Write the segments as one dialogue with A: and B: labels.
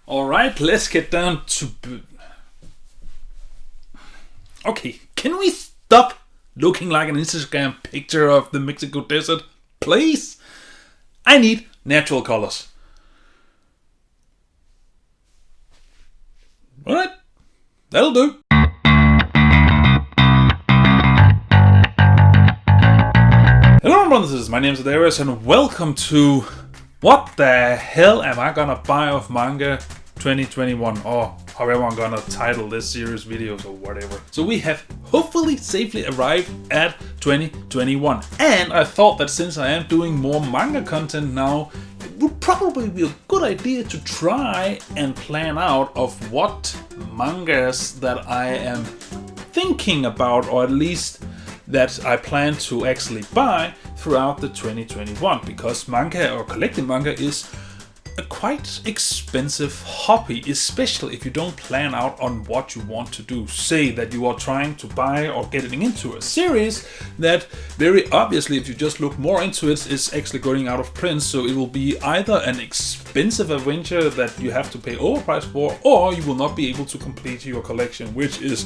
A: Alright, let's get down to... Okay, can we stop looking like an Instagram picture of the Mexico desert? Please? I need natural colors. Alright, that'll do. Hello brothers, my name is Daidarius and welcome to What the Hell Am I Gonna Buy of Manga 2021, or however I'm gonna title this series videos or whatever. So we have hopefully safely arrived at 2021, and I thought that since I am doing more manga content now, it would probably be a good idea to try and plan out of what mangas that I am thinking about, or at least that I plan to actually buy throughout the 2021, because manga or collecting manga is a quite expensive hobby, especially if you don't plan out on what you want to do. Say that you are trying to buy or getting into a series that very obviously, if you just look more into it, is actually going out of print, so it will be either an expensive adventure that you have to pay overpriced for, or you will not be able to complete your collection, which is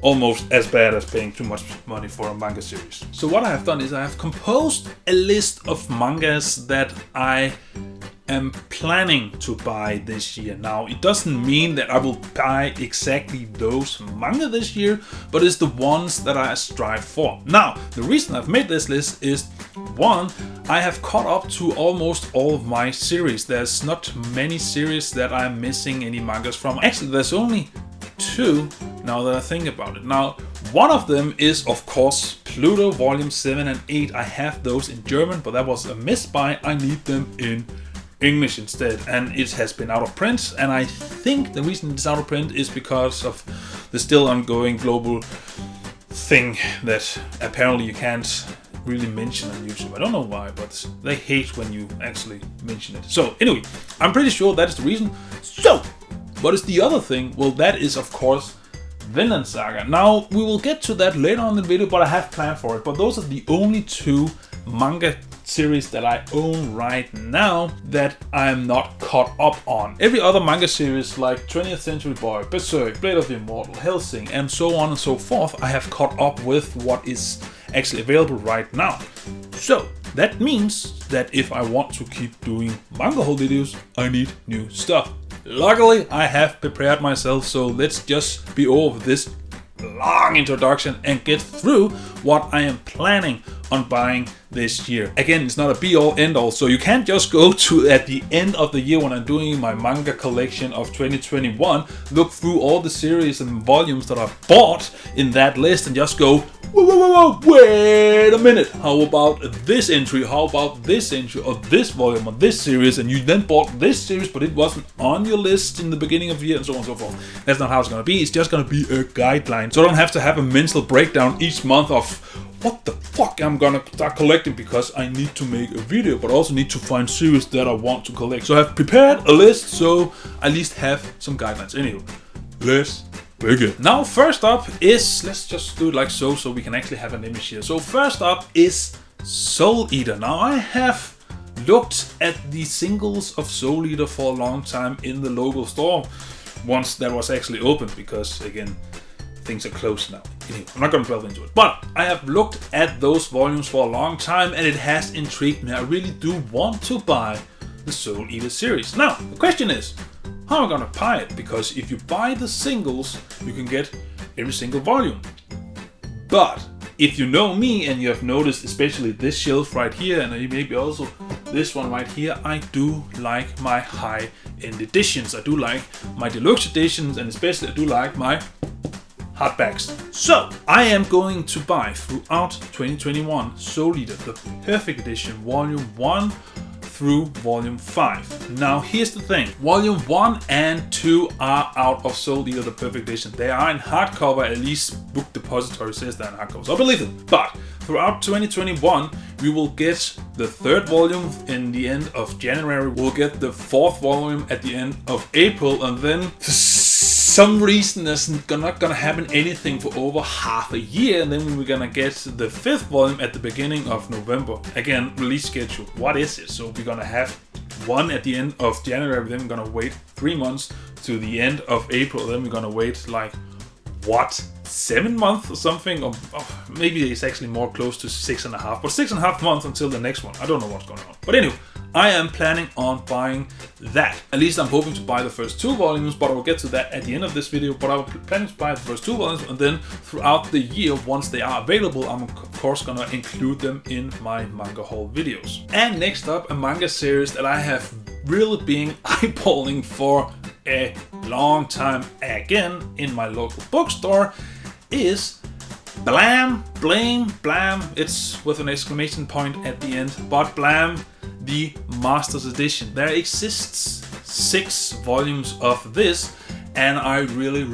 A: almost as bad as paying too much money for a manga series. So what I have done is I have composed a list of mangas that I am planning to buy this year. Now, it doesn't mean that I will buy exactly those manga this year, but it's the ones that I strive for. Now, the reason I've made this list is, one, I have caught up to almost all of my series. There's not many series that I'm missing any mangas from. Actually, there's only two now that I think about it. Now, one of them is of course Pluto Volume 7 and 8. I have those in German, but that was a misbuy. I need them in English instead, and it has been out of print, and I think the reason it's out of print is because of the still ongoing global thing that apparently you can't really mention on YouTube. I don't know why, but they hate when you actually mention it. So anyway, I'm pretty sure that is the reason. So what is the other thing? Well, that is of course Vinland Saga. Now, we will get to that later on in the video, but I have planned for it. But those are the only two manga series that I own right now that I am not caught up on. Every other manga series like 20th Century Boy, Berserk, Blade of the Immortal, Hellsing, and so on and so forth, I have caught up with what is actually available right now. So that means that if I want to keep doing manga haul videos, I need new stuff. Luckily, I have prepared myself, so let's just be over this long introduction and get through what I am planning on buying this year. Again, it's not a be-all end-all, so you can't just go to at the end of the year when I'm doing my manga collection of 2021, look through all the series and volumes that I bought in that list and just go, whoa, wait a minute, how about this entry, how about this entry, or this volume, or this series, and you then bought this series, but it wasn't on your list in the beginning of the year, and so on and so forth. That's not how it's gonna be. It's just gonna be a guideline, so I don't have to have a mental breakdown each month of what the fuck I'm gonna start collecting because I need to make a video, but I also need to find series that I want to collect. So I've prepared a list, so I at least have some guidelines. Anyway, let's begin. Now, first up is, let's just do it like so we can actually have an image here. So first up is Soul Eater. Now, I have looked at the singles of Soul Eater for a long time in the local store, once that was actually open, because again, things are closed now. Anyway, I'm not gonna delve into it, but I have looked at those volumes for a long time and it has intrigued me. I really do want to buy the Soul Eater series. Now, the question is, how am I gonna buy it? Because if you buy the singles, you can get every single volume. But if you know me and you have noticed, especially this shelf right here, and maybe also this one right here, I do like my high-end editions. I do like my deluxe editions, and especially I do like my hardbacks. So I am going to buy throughout 2021 Soul Eater, the Perfect Edition, Volume 1 through Volume 5. Now here's the thing, Volume 1 and 2 are out of Soul Eater, the Perfect Edition. They are in hardcover, at least Book Depository says they're in hardcover, so I believe it. But throughout 2021, we will get the third volume in the end of January, we'll get the fourth volume at the end of April, and then for some reason there's not gonna happen anything for over half a year, and then we're gonna get the fifth volume at the beginning of November. Again, release schedule, what is it? So we're gonna have one at the end of January, then we're gonna wait 3 months to the end of April, then we're gonna wait like, what, 7 months or something? Or maybe it's actually more close to 6.5, but 6.5 months until the next one. I don't know what's going on. But anyway, I am planning on buying that. At least I'm hoping to buy the first 2 volumes, but I will get to that at the end of this video. But I will plan to buy the first 2 volumes, and then throughout the year, once they are available, I'm of course gonna include them in my manga haul videos. And next up, a manga series that I have really been eyeballing for a long time again in my local bookstore is Blam. It's with an exclamation point at the end, but Blam, the Master's Edition. There exists 6 volumes of this, and I really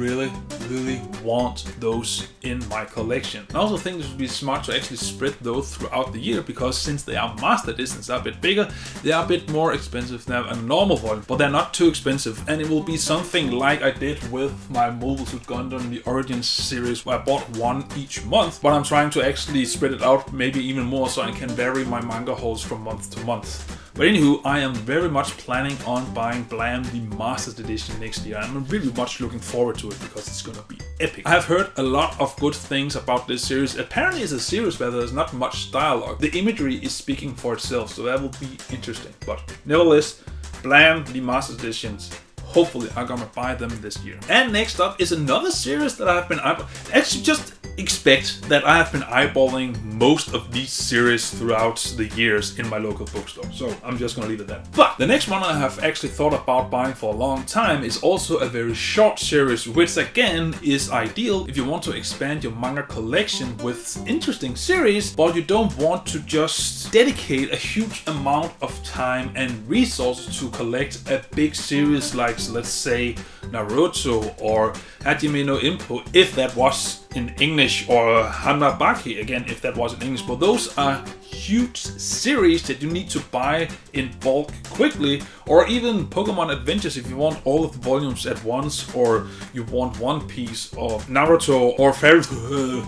A: want those in my collection. I also think this would be smart to actually spread those throughout the year, because since they are Master Editions, they're a bit bigger, they are a bit more expensive than a normal volume, but they're not too expensive, and it will be something like I did with my Mobile Suit Gundam, the Origins series, where I bought 1 each month, but I'm trying to actually spread it out maybe even more so I can vary my manga hauls from month to month. But anywho, I am very much planning on buying Blam, the Master's Edition next year. I'm really much looking forward to it because it's gonna be epic. I have heard a lot of good things about this series. Apparently it's a series where there's not much dialogue. The imagery is speaking for itself, so that will be interesting. But nevertheless, Blam, the Master's Editions, hopefully I'm gonna buy them this year. And next up is another series that I've been eyeballing. Actually, just expect that I have been eyeballing most of these series throughout the years in my local bookstore. So I'm just gonna leave it there. But the next one I have actually thought about buying for a long time is also a very short series, which again is ideal if you want to expand your manga collection with interesting series, but you don't want to just dedicate a huge amount of time and resources to collect a big series like, let's say, Naruto or Hajime no Ippo, if that was in English, or Hanabaki again, if that was in English. But those are huge series that you need to buy in bulk quickly, or even Pokemon Adventures if you want all of the volumes at once, or you want One Piece or Naruto or Fairy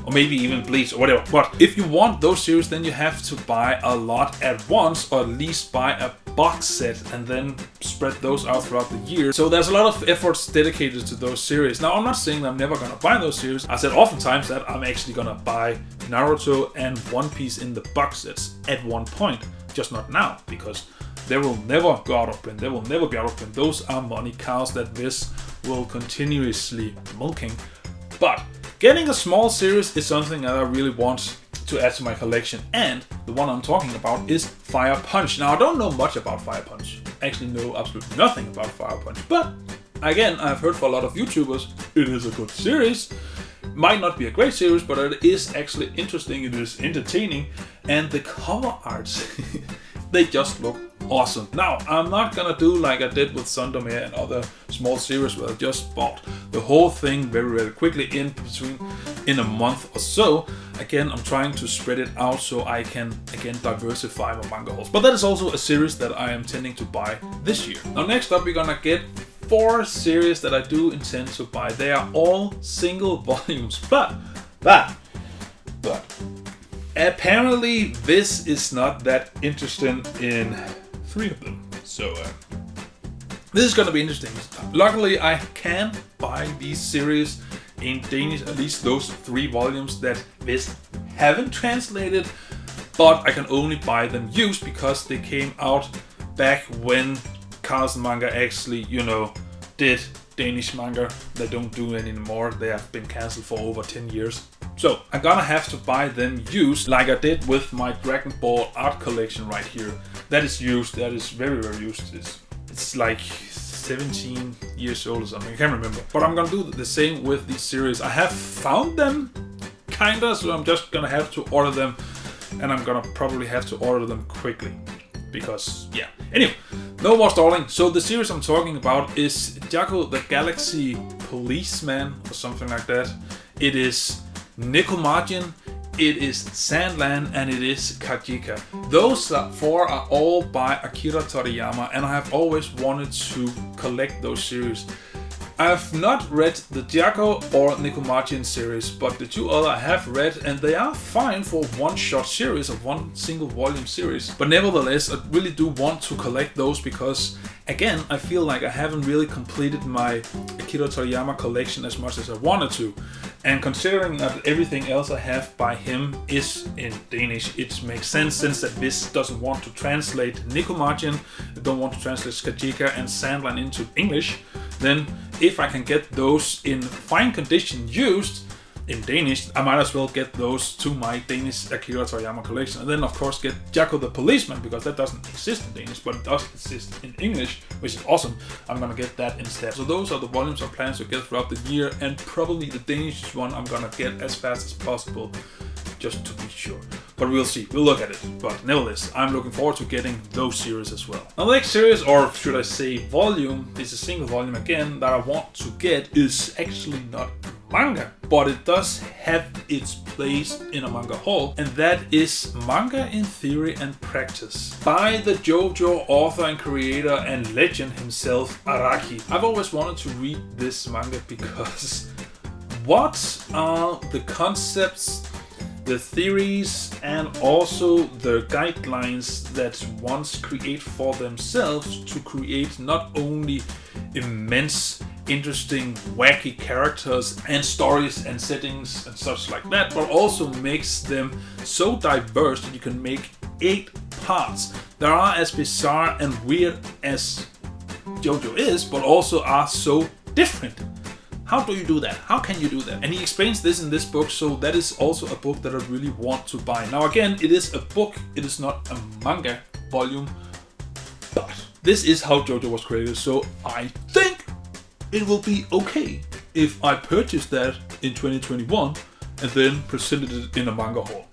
A: or maybe even Bleach or whatever. But if you want those series, then you have to buy a lot at once, or at least buy a box set and then spread those out throughout the year. So there's a lot of efforts dedicated to those series. Now, I'm not saying that I'm never gonna buy those series. I said oftentimes that I'm actually gonna buy Naruto and One Piece in the box sets at one point, just not now, because they will never go out of print. They will never be out of print. Those are money cows that this will continuously milking. But getting a small series is something that I really want to add to my collection, and the one I'm talking about is Fire Punch. Now, I don't know much about Fire Punch. I actually know absolutely nothing about Fire Punch, but again, I've heard for a lot of YouTubers it is a good series. Might not be a great series, but it is actually interesting, it is entertaining, and the cover arts, they just look awesome. Now, I'm not gonna do like I did with Sundome and other small series where I just bought the whole thing very quickly in a month or so. Again, I'm trying to spread it out so I can again diversify my manga hauls. But that is also a series that I am intending to buy this year. Now, next up we're gonna get 4 series that I do intend to buy. They are all single volumes, but apparently this is not that interesting in 3 of them. So this is gonna be interesting. Luckily, I can buy these series in Danish, at least those 3 volumes that this haven't translated, but I can only buy them used because they came out back when Carlsen Manga actually, did Danish manga. They don't do it anymore. They have been cancelled for over 10 years. So I'm gonna have to buy them used, like I did with my Dragon Ball art collection right here. That is used. That is very used. It's like 17 years old or something. I can't remember. But I'm gonna do the same with these series. I have found them, kinda, so I'm just gonna have to order them, and I'm gonna probably have to order them quickly. Because, yeah. Anyway, no more stalling. So the series I'm talking about is Jacko the Galaxy Policeman, or something like that. It is Nekomargin, it is Sandland, and it is Kajika. Those 4 are all by Akira Toriyama, and I have always wanted to collect those series. I have not read the Jacko or Nico series, but the two other I have read, and they are fine for one-shot series of one single volume series. But nevertheless, I really do want to collect those because, again, I feel like I haven't really completed my Akira Toriyama collection as much as I wanted to. And considering that everything else I have by him is in Danish, it makes sense since that this doesn't want to translate Nikomajin, don't want to translate Skajika and Sandline into English. Then if I can get those in fine condition used in Danish, I might as well get those to my Danish Akira Toriyama collection. And then of course get Jacko the Policeman, because that doesn't exist in Danish, but it does exist in English, which is awesome. I'm gonna get that instead. So those are the volumes I plan to get throughout the year, and probably the Danish one I'm gonna get as fast as possible, just to be sure. But we'll see, we'll look at it. But nevertheless, I'm looking forward to getting those series as well. Now the next series, or should I say volume, is a single volume again that I want to get, is actually not manga, but it does have its place in a manga hall, and that is Manga in Theory and Practice by the Jojo author and creator and legend himself, Araki. I've always wanted to read this manga because what are the concepts, the theories, and also the guidelines that ones create for themselves to create not only immense, interesting, wacky characters and stories and settings and such like that, but also makes them so diverse that you can make 8 parts that are as bizarre and weird as JoJo is, but also are so different. How do you do that? How can you do that? And he explains this in this book, so that is also a book that I really want to buy. Now again, it is a book, it is not a manga volume, but this is how JoJo was created, so I think it will be okay if I purchase that in 2021 and then presented it in a manga hall.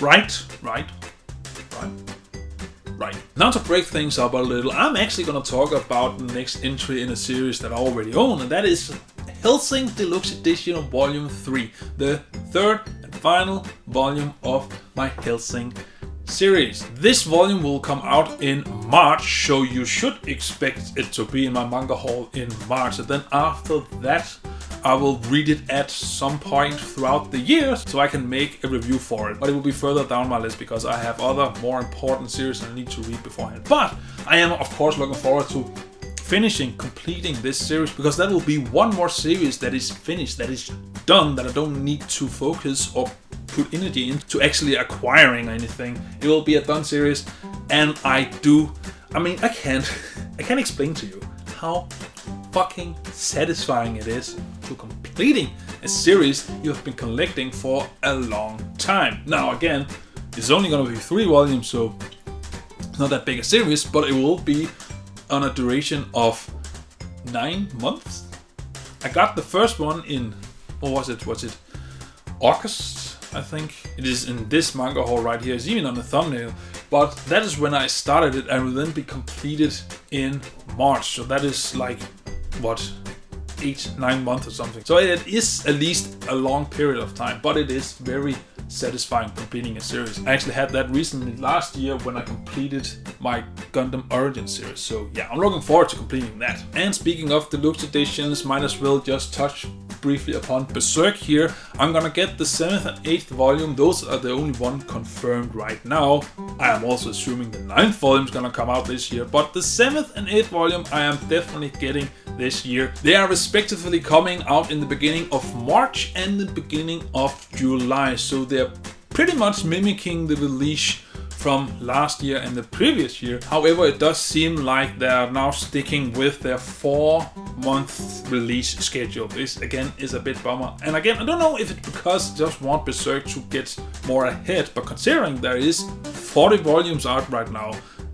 A: Right. Now to break things up a little, I'm actually gonna talk about the next entry in a series that I already own, and that is Hellsing Deluxe Edition of Volume 3, the third and final volume of my Hellsing series. This volume will come out in March, so you should expect it to be in my manga hall in March, and then after that I will read it at some point throughout the year so I can make a review for it. But it will be further down my list because I have other more important series I need to read beforehand. But I am of course looking forward to completing this series, because that will be one more series that is finished, that is done, that I don't need to focus or put energy into actually acquiring anything. It will be a done series, and I can't explain to you how fucking satisfying it is to completing a series you have been collecting for a long time. Now again, it's only gonna be 3 volumes, so it's not that big a series, but it will be on a duration of 9 months. I got the first one in, was it August, I think. It is in this manga hall right here. It's even on the thumbnail. But that is when I started it, and will then be completed in March. So that is like, 8-9 months or something. So it is at least a long period of time, but it is very satisfying completing a series. I actually had that recently last year when I completed my Gundam Origin series. So yeah, I'm looking forward to completing that. And speaking of deluxe editions, might as well just touch briefly upon Berserk here. I'm gonna get the 7th and 8th volume. Those are the only one confirmed right now. I am also assuming the 9th volume is gonna come out this year, but the 7th and 8th volume I am definitely getting this year. They are respectively coming out in the beginning of March and the beginning of July, so they're pretty much mimicking the release from last year and the previous year. However, it does seem like they're now sticking with their 4-month release schedule. This again is a bit bummer. And again, I don't know if it's because I just want Berserk to get more ahead, but considering there is 40 volumes out right now,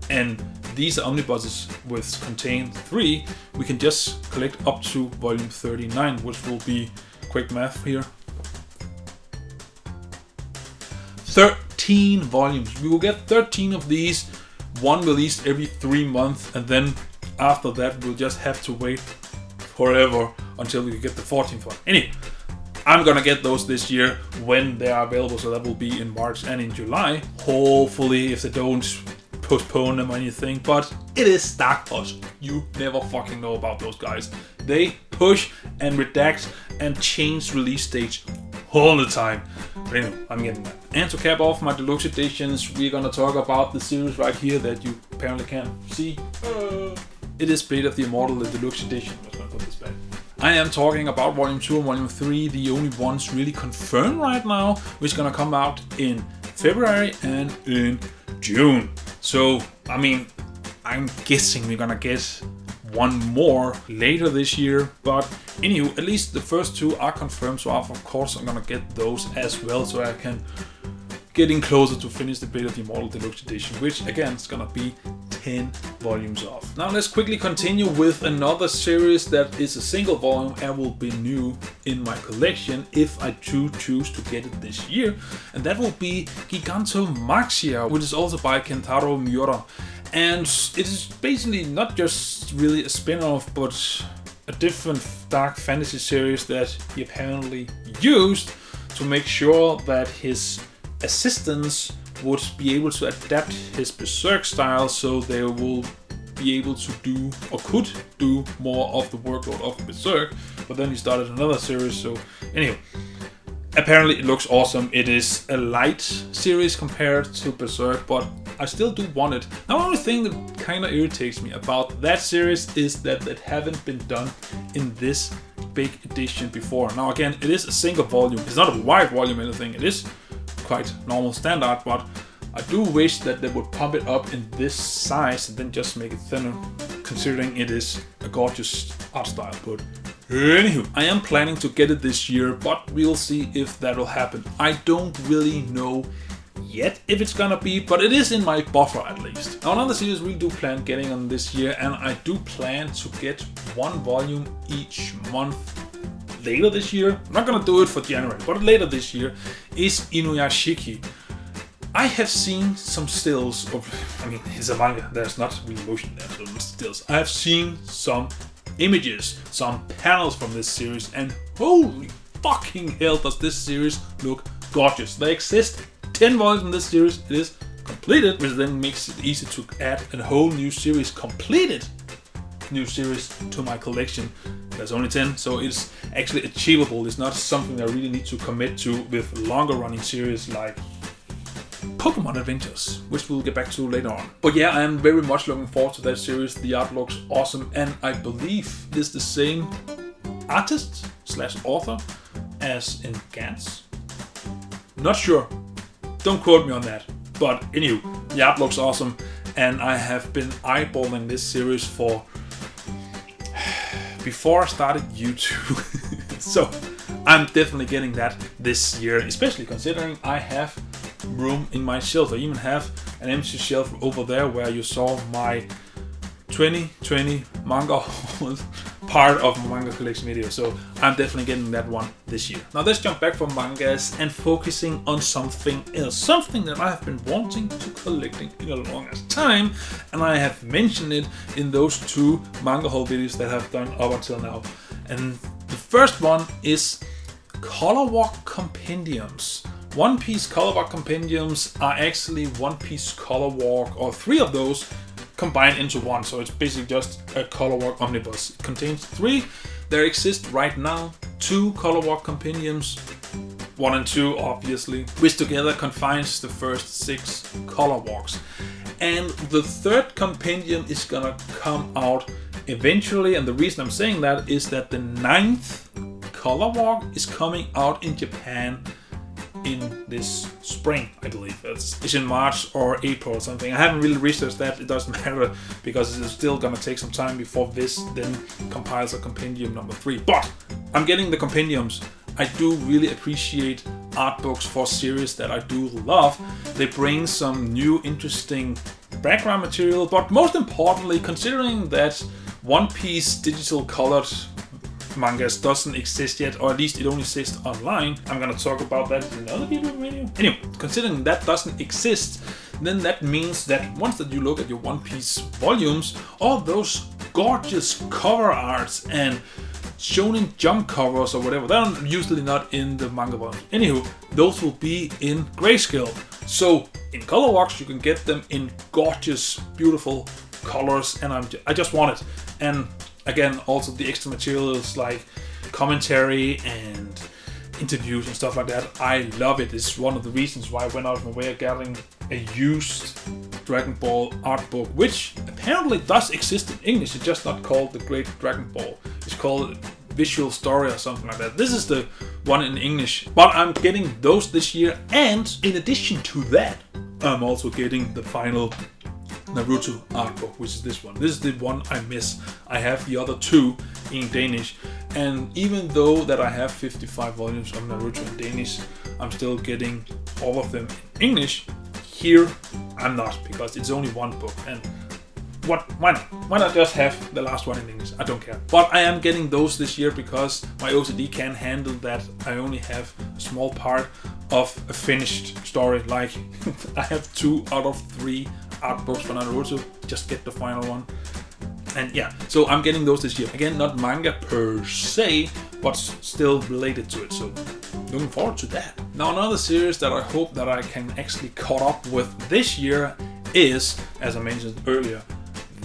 A: and these omnibuses which contain 3, we can just collect up to volume 39, which will be, quick math here, 13 volumes. We will get 13 of these, one released every 3 months, and then after that we'll just have to wait forever until we get the 14th one. Anyway, I'm gonna get those this year when they are available, so that will be in March and in July. Hopefully, if they don't postpone them or anything, but it is Dark Horse. You never fucking know about those guys. They push and redact and change release dates all the time. But anyway, I'm getting that. And to cap off my deluxe editions, we're gonna talk about the series right here that you apparently can't see. It is Blade of the Immortal, the deluxe edition. I'm just gonna put this back. I am talking about Volume 2 and Volume 3, the only ones really confirmed right now, which is gonna come out in February and in June. So, I mean, I'm guessing we're gonna get one more later this year, but anywho, at least the first two are confirmed, so of course I'm gonna get those as well, so I can getting closer to finish the Blade of the Immortal Deluxe Edition, which again is gonna be 10 volumes of. Now let's quickly continue with another series that is a single volume and will be new in my collection if I do choose to get it this year, and that will be Giganto Marxia, which is also by Kentaro Miura. And it is basically not just really a spin-off, but a different dark fantasy series that he apparently used to make sure that his assistants would be able to adapt his berserk style so they will be able to do or could do more of the workload of berserk. But then he started another series, so anyway. Apparently it looks awesome. It is a light series compared to Berserk, but I still do want it. Now, the only thing that kind of irritates me about that series is that it haven't been done in this big edition before. Now again, it is a single volume. It's not a wide volume or anything. It is quite normal standard, but I do wish that they would pump it up in this size and then just make it thinner, considering it is a gorgeous art style. But anywho, I am planning to get it this year, but we'll see if that'll happen. I don't really know yet if it's gonna be, but it is in my buffer at least. Now another series we do plan getting on this year, and I do plan to get one volume each month later this year. I'm not gonna do it for January, but later this year, is Inuyashiki. I have seen some stills of, I mean, it's a manga, there's not really motion there, so stills. I have seen some images, some panels from this series, and holy fucking hell does this series look gorgeous. They exist 10 volumes in this series, it is completed, which then makes it easy to add a whole new series, completed new series to my collection. There's only 10, so it's actually achievable. It's not something I really need to commit to with longer running series like Pokemon Adventures, which we'll get back to later on. But yeah, I am very much looking forward to that series. The art looks awesome, and I believe it's the same artist / author as in Gantz. Not sure, don't quote me on that. But anyway, the art looks awesome, and I have been eyeballing this series for before I started YouTube. So I'm definitely getting that this year, especially considering I have room in my shelf. I even have an empty shelf over there where you saw my 2020 manga part of my manga collection video, so I'm definitely getting that one this year. Now let's jump back from mangas and focusing on something else, something that I have been wanting to collecting in a long time, and I have mentioned it in those 2 manga haul videos that I've done up until now. And the first one is color walk compendiums. One Piece color walk compendiums are actually One Piece color walk, or 3 of those combined into one, so it's basically just a color walk omnibus. It contains 3. There exist right now 2 color walk compendiums, 1 and 2 obviously, which together confines the first 6 color walks. And the 3rd compendium is gonna come out eventually, and the reason I'm saying that is that the 9th color walk is coming out in Japan in this spring, I believe. It's in March or April or something. I haven't really researched that, it doesn't matter, because it's still gonna take some time before this then compiles a compendium number 3. But I'm getting the compendiums. I do really appreciate art books for series that I do love. They bring some new interesting background material, but most importantly, considering that One Piece digital colored mangas doesn't exist yet, or at least it only exists online. I'm gonna talk about that in another video. Anyway, considering that doesn't exist, then that means that once that you look at your One Piece volumes, all those gorgeous cover arts and Shonen Jump covers or whatever, they're usually not in the manga volumes. Anywho, those will be in grayscale. So in color walks, you can get them in gorgeous, beautiful colors, and I just want it. And again, also the extra materials like commentary and interviews and stuff like that. I love it. It's one of the reasons why I went out of my way of getting a used Dragon Ball art book, which apparently does exist in English. It's just not called The Great Dragon Ball. It's called Visual Story or something like that. This is the one in English, but I'm getting those this year, and in addition to that, I'm also getting the final Naruto art book, which is this one. This is the one I miss. I have the other two in Danish, and even though that I have 55 volumes of Naruto in Danish, I'm still getting all of them in English. Here, I'm not, because it's only one book, and why not? Why not just have the last one in English? I don't care. But I am getting those this year because my OCD can't handle that I only have a small part of a finished story. Like, I have 2 out of 3 art books for Naruto. Just get the final one. And yeah, so I'm getting those this year. Again, not manga per se, but still related to it. So looking forward to that. Now, another series that I hope that I can actually caught up with this year is, as I mentioned earlier,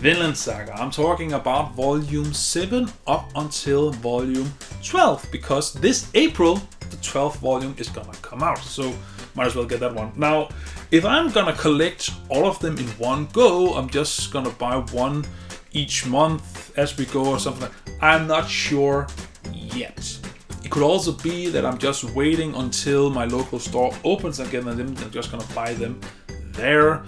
A: Vinland Saga. I'm talking about volume 7 up until volume 12, because this April the 12th volume is gonna come out, so might as well get that one. Now, if I'm gonna collect all of them in one go, I'm just gonna buy one each month as we go or something like that. I'm not sure yet. It could also be that I'm just waiting until my local store opens again and then I'm just gonna buy them there.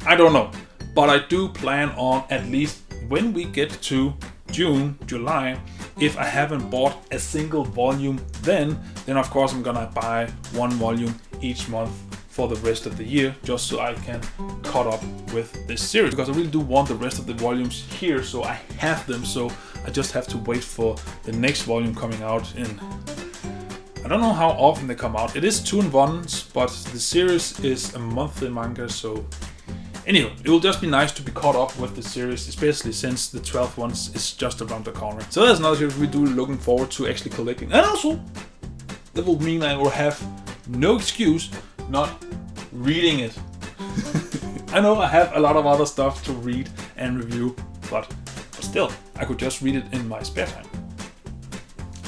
A: I don't know. But I do plan on, at least when we get to June, July, if I haven't bought a single volume then of course I'm gonna buy one volume each month for the rest of the year, just so I can caught up with this series. Because I really do want the rest of the volumes here, so I have them, so I just have to wait for the next volume coming out in... I don't know how often they come out. It is 2 in 1s, but the series is a monthly manga, so... Anyway, it will just be nice to be caught up with the series, especially since the 12th one is just around the corner. So that's another series we do looking forward to actually collecting. And also, that will mean I will have no excuse not reading it. I know I have a lot of other stuff to read and review, but still, I could just read it in my spare time.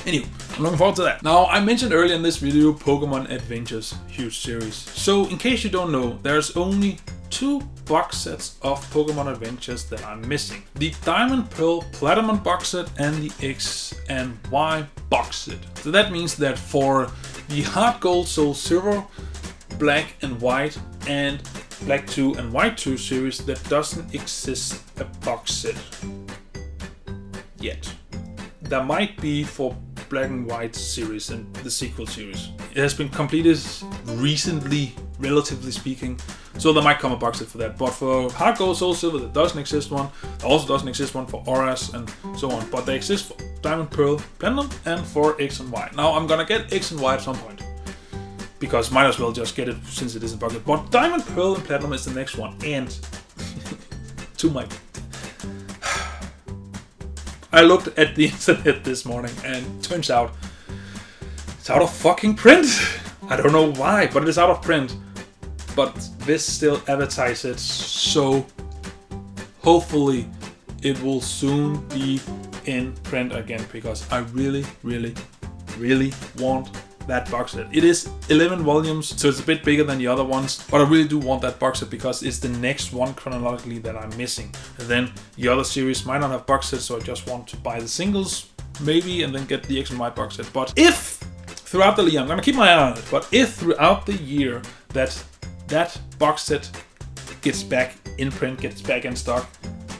A: Anyway, I'm looking forward to that. Now, I mentioned earlier in this video Pokemon Adventures, huge series. So, in case you don't know, there's only 2 box sets of Pokemon Adventures that I'm missing. The Diamond, Pearl, Platinum box set and the X and Y box set. So that means that for the Heart Gold, Soul Silver, Black and White and Black 2 and White 2 series, there doesn't exist a box set yet. There might be for Black and White series and the sequel series. It has been completed recently, relatively speaking, so there might come a box set for that. But for Heart Gold, Soul Silver, there doesn't exist one. There also doesn't exist one for Auras and so on. But they exist for Diamond, Pearl, Platinum and for X and Y. Now I'm gonna get X and Y at some point, because might as well just get it since it is a box set. But Diamond, Pearl and Platinum is the next one. And to my... I looked at the internet this morning and turns out it's out of fucking print. I don't know why, but it is out of print. But this still advertises it, so hopefully it will soon be in print again, because I really, really, really want that box set. It is 11 volumes, so it's a bit bigger than the other ones, but I really do want that box set because it's the next one chronologically that I'm missing. And then the other series might not have box sets, so I just want to buy the singles, maybe, and then get the X and Y box set. But if throughout the year, I'm gonna keep my eye on it, but if throughout the year that box set gets back in print, gets back in stock,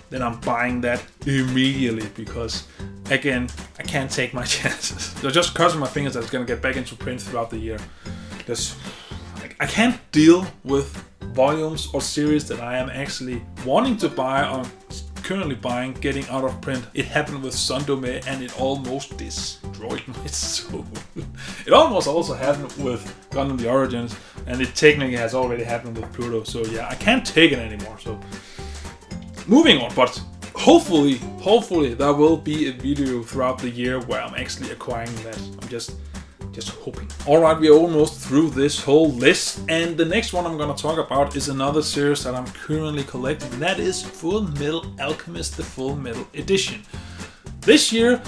A: then I'm buying that immediately, because again, I can't take my chances. So just crossing my fingers that it's gonna get back into print throughout the year. Just, I can't deal with volumes or series that I am actually wanting to buy or currently buying getting out of print. It happened with Sundome and it almost destroyed my soul. It almost also happened with Gundam the Origins, and it technically has already happened with Pluto. So yeah, I can't take it anymore. So moving on, but hopefully there will be a video throughout the year where I'm actually acquiring that. I'm just hoping. Alright, we're almost through this whole list, and the next one I'm gonna talk about is another series that I'm currently collecting, and that is Fullmetal Alchemist, the Fullmetal Edition. This year,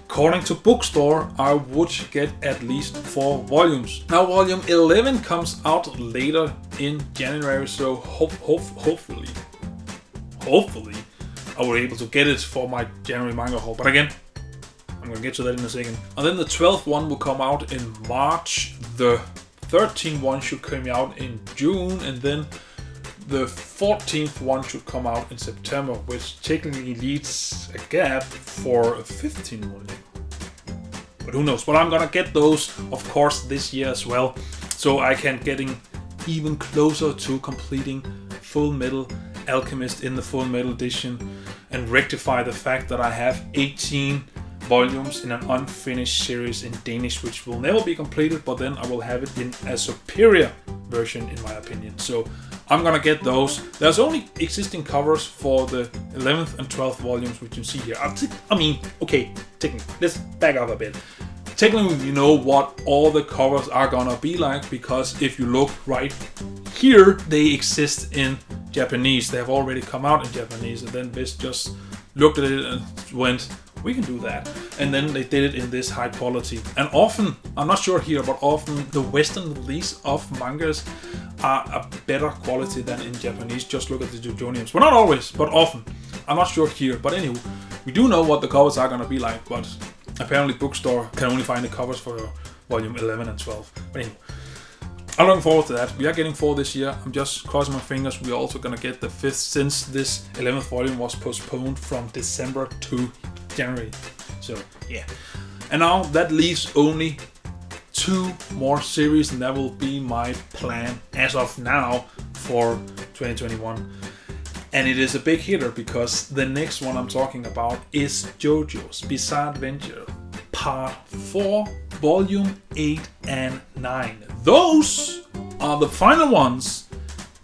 A: according to Bookstore, I would get at least 4 volumes. Now volume 11 comes out later in January, so hopefully I will be able to get it for my January manga haul. But again, I'm gonna get to that in a second. And then the 12th one will come out in March. The 13th one should come out in June, and then the 14th one should come out in September, which technically leaves a gap for a 15th one. But who knows? But I'm gonna get those, of course, this year as well, so I can getting even closer to completing Fullmetal Alchemist in the Fullmetal edition and rectify the fact that I have 18 volumes in an unfinished series in Danish, which will never be completed, but then I will have it in a superior version in my opinion. So I'm gonna get those. There's only existing covers for the 11th and 12th volumes, which you see here. Let's back up a bit. Technically, you know what all the covers are gonna be like, because if you look right here, they exist in Japanese. They have already come out in Japanese, and then Viz just looked at it and went, we can do that. And then they did it in this high quality. And often, I'm not sure here, but often the Western release of mangas are a better quality than in Japanese. Just look at the Jojoniums. Well, not always, but often. I'm not sure here, but anyway, we do know what the covers are gonna be like, but apparently Bookstore can only find the covers for volume 11 and 12. But anyway, I'm looking forward to that. We are getting 4 this year. I'm just crossing my fingers. We're also gonna get the 5th, since this 11th volume was postponed from December to January. So yeah. And now that leaves only 2 more series, and that will be my plan as of now for 2021. And it is a big hitter, because the next one I'm talking about is Jojos Bizarre Adventure Part 4, Volume 8 and 9. Those are the final ones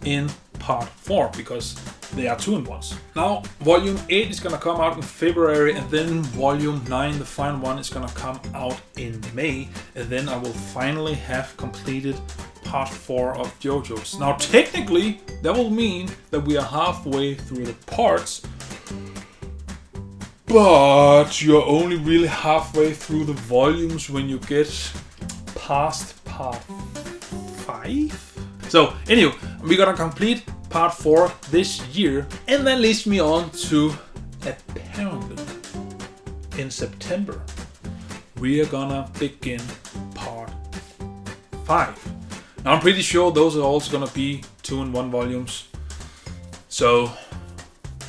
A: in Part 4, because they are 2-in-1s. Now, Volume 8 is gonna come out in February, and then Volume 9, the final one, is gonna come out in May, and then I will finally have completed Part 4 of Jojos. Now, technically, that will mean that we are halfway through the parts, but you're only really halfway through the volumes when you get past Part 5. So, anyway, we're gonna complete Part 4 this year, and that leads me on to, apparently, in September, we are gonna begin Part 5. Now I'm pretty sure those are also gonna be 2-in-1 volumes, so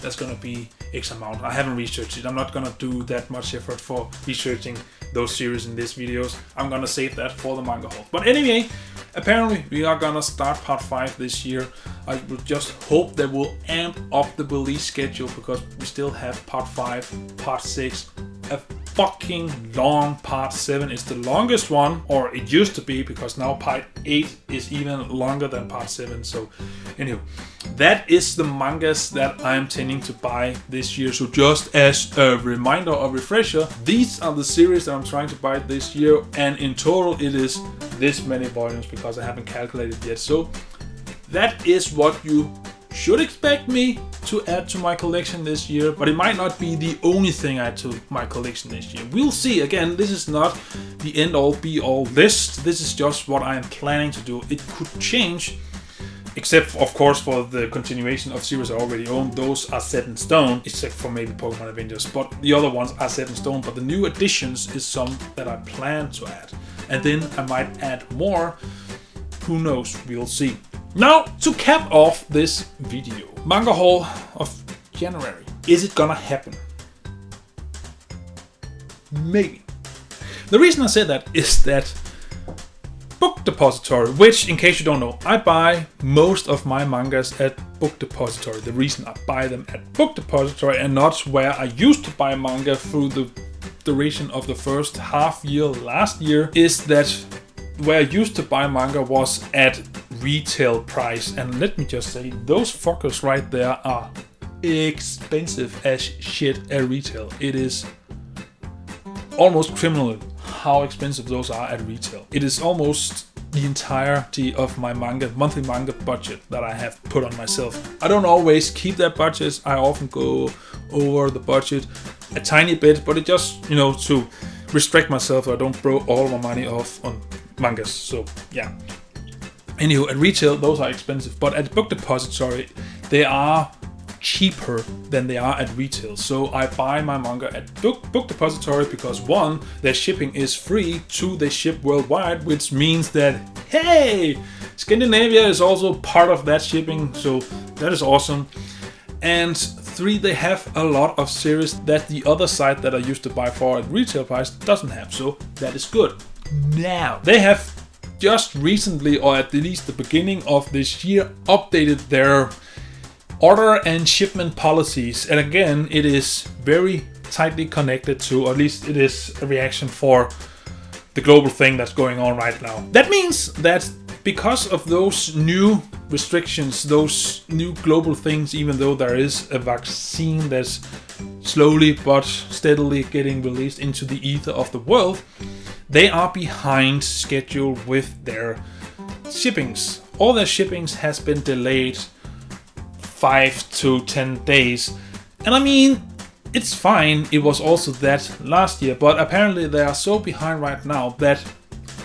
A: that's gonna be X amount. I haven't researched it. I'm not gonna do that much effort for researching those series in these videos. I'm gonna save that for the manga haul. But anyway, apparently we are gonna start Part 5 this year. I would just hope that we'll amp up the release schedule, because we still have Part 5, Part 6, a fucking long Part 7 is the longest one, or it used to be, because now Part 8 is even longer than Part 7. So anyway, that is the mangas that I'm tending to buy this year. So just as a reminder or refresher, these are the series that I'm trying to buy this year, and in total it is this many volumes, because I haven't calculated yet. So that is what you should expect me to add to my collection this year, but it might not be the only thing I add to my collection this year. We'll see. Again, this is not the end-all be-all list. This is just what I am planning to do. It could change, except of course for the continuation of series I already own. Those are set in stone, except for maybe Pokemon Avengers, but the other ones are set in stone. But the new additions is some that I plan to add, and then I might add more. Who knows? We'll see. Now, to cap off this video, manga haul of January. Is it gonna happen? Maybe. The reason I say that is that Book Depository, which, in case you don't know, I buy most of my mangas at Book Depository. The reason I buy them at Book Depository and not where I used to buy manga through the duration of the first half year last year is that where I used to buy manga was at retail price, and let me just say, those fuckers right there are expensive as shit at retail. It is almost criminal how expensive those are at retail. It is almost the entirety of my monthly manga budget that I have put on myself. I don't always keep that budget. I often go over the budget a tiny bit, but it just, to restrict myself so I don't throw all my money off on mangas. So yeah. Anywho, at retail those are expensive, but at Book Depository they are cheaper than they are at retail. So I buy my manga at Book Depository because 1, their shipping is free, 2, they ship worldwide, which means that, hey, Scandinavia is also part of that shipping, so that is awesome. And 3, they have a lot of series that the other site that I used to buy for at retail price doesn't have, so that is good. Now, they have just recently, or at least the beginning of this year, updated their order and shipment policies. And again, it is very tightly connected to, or at least it is a reaction for the global thing that's going on right now. That means that because of those new restrictions, those new global things, even though there is a vaccine that's slowly but steadily getting released into the ether of the world, they are behind schedule with their shippings. All their shippings has been delayed 5 to 10 days. And I mean, it's fine. It was also that last year, but apparently they are so behind right now that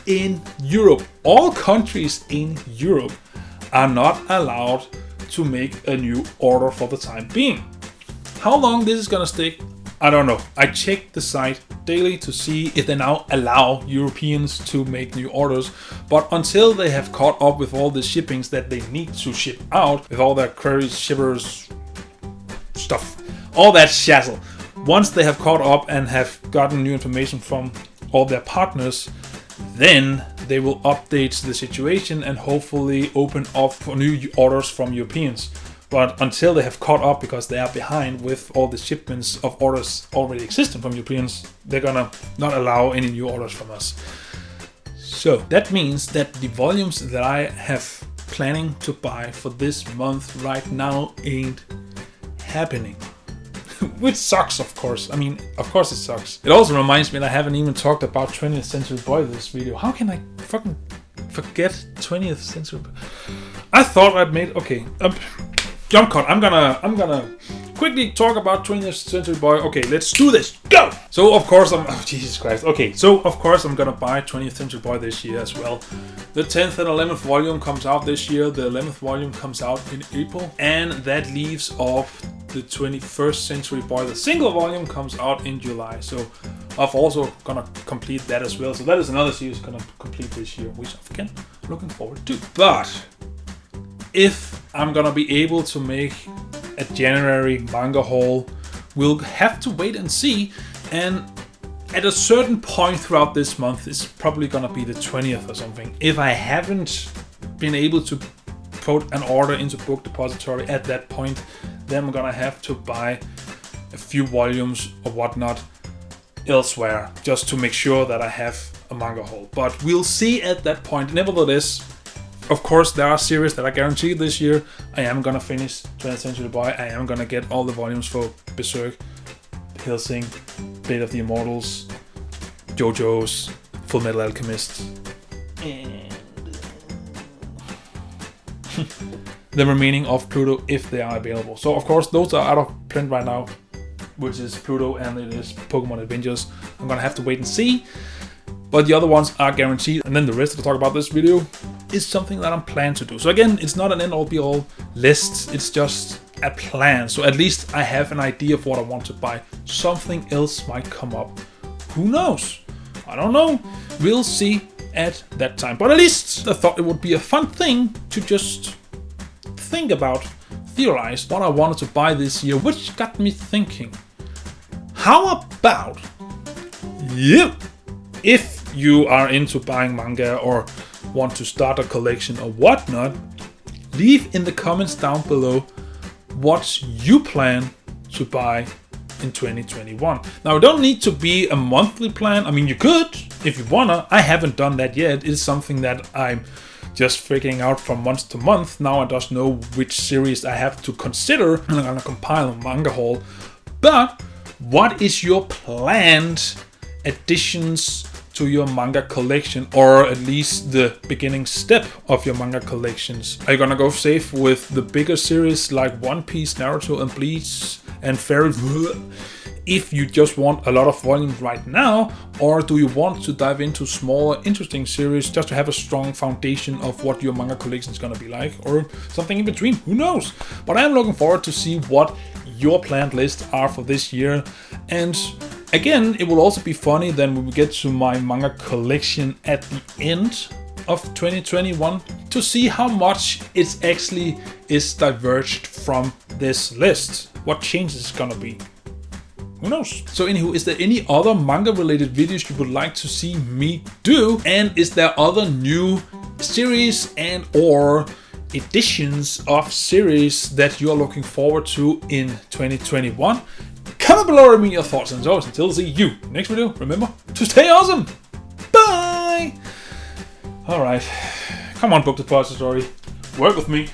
A: in Europe, all countries in Europe are not allowed to make a new order for the time being. How long this is gonna take, I don't know. I checked the site daily to see if they now allow Europeans to make new orders, but until they have caught up with all the shippings that they need to ship out, with all their queries, shippers, stuff, all that shazzle, once they have caught up and have gotten new information from all their partners, then they will update the situation and hopefully open up for new orders from Europeans. But until they have caught up, because they are behind with all the shipments of orders already existing from Europeans, they're gonna not allow any new orders from us. So that means that the volumes that I have planning to buy for this month right now ain't happening. Which sucks, of course. I mean, of course it sucks. It also reminds me that I haven't even talked about 20th Century Boy this video. How can I fucking forget 20th Century Boy? I thought I'd made... Okay, jump cut. I'm gonna quickly talk about 20th Century Boy. Okay, let's do this. Go! So, of course, oh, Jesus Christ. Okay, so, of course, I'm gonna buy 20th Century Boy this year as well. The 10th and 11th volume comes out this year. The 11th volume comes out in April. And that leaves off the 21st Century Boy. The single volume comes out in July. So, I've also gonna complete that as well. So, that is another series gonna complete this year, which I'm looking forward to. But if I'm gonna be able to make a January manga haul, we'll have to wait and see. And at a certain point throughout this month, it's probably gonna be the 20th or something. If I haven't been able to put an order into Book Depository at that point, then I'm gonna have to buy a few volumes or whatnot elsewhere, just to make sure that I have a manga haul. But we'll see at that point. Nevertheless, of course, there are series that I guarantee this year I am gonna finish 20th Century Boy. I am gonna get all the volumes for Berserk, Hellsing, Blade of the Immortals, Jojos, Fullmetal Alchemist, and the remaining of Pluto if they are available. So, of course, those are out of print right now, which is Pluto and it is Pokemon Adventures. I'm gonna have to wait and see. But the other ones are guaranteed. And then the rest to talk about this video is something that I'm planning to do. So again, it's not an end all be all list. It's just a plan. So at least I have an idea of what I want to buy. Something else might come up. Who knows? I don't know. We'll see at that time. But at least I thought it would be a fun thing to just think about, theorize what I wanted to buy this year, which got me thinking. How about you? If you are into buying manga or want to start a collection or whatnot, leave in the comments down below what you plan to buy in 2021. Now, it don't need to be a monthly plan. I mean, you could if you wanna. I haven't done that yet. It's something that I'm just figuring out from month to month. Now I just know which series I have to consider and I'm gonna compile a manga haul. But what is your planned additions to your manga collection, or at least the beginning step of your manga collections? Are you gonna go safe with the bigger series like One Piece, Naruto and Bleach and Fairy if you just want a lot of volumes right now, or do you want to dive into smaller, interesting series just to have a strong foundation of what your manga collection is going to be like, or something in between, who knows? But I am looking forward to see what your planned lists are for this year. And again, it will also be funny then when we get to my manga collection at the end of 2021 to see how much it actually is diverged from this list. What changes it's gonna be. Who knows? So anywho, is there any other manga related videos you would like to see me do? And is there other new series and or editions of series that you are looking forward to in 2021? Comment below and me your thoughts, and as always, until I see you next video, remember to stay awesome! Bye! Alright, come on, book the process story. Work with me.